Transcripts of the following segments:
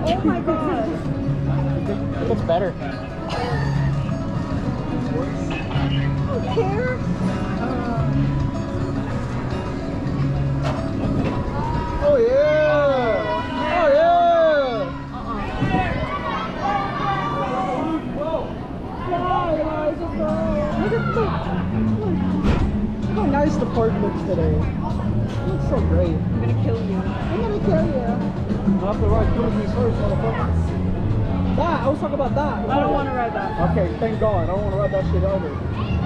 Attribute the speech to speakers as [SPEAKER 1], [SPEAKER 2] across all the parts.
[SPEAKER 1] Oh my god.
[SPEAKER 2] It looks better.
[SPEAKER 1] Care?
[SPEAKER 3] Oh yeah! Oh yeah! Look how nice the park looks today. It looks so great.
[SPEAKER 1] I'm gonna kill you.
[SPEAKER 3] I'm gonna kill you. I have to ride Cruises first, motherfucker. That, I was talking about that.
[SPEAKER 1] I don't want to ride that.
[SPEAKER 3] Okay, thank God. I don't want to ride that shit either.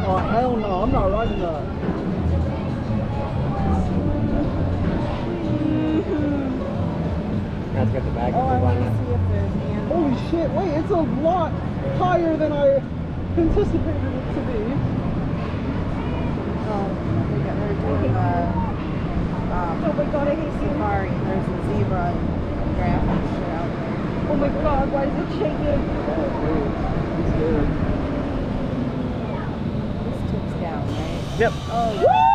[SPEAKER 3] Oh, hell no. I'm not riding that.
[SPEAKER 2] That's got the bag.
[SPEAKER 1] Oh, I want to see if there's animals.
[SPEAKER 3] Holy shit. Wait, it's a lot higher than I anticipated it to be.
[SPEAKER 1] They're doing
[SPEAKER 3] Oh my God, I hate
[SPEAKER 1] safari. There's a zebra and giraffe and shit out there.
[SPEAKER 3] Oh my God, why is it shaking?
[SPEAKER 1] This tips down, right?
[SPEAKER 2] Yep.
[SPEAKER 1] Oh,
[SPEAKER 3] Woo!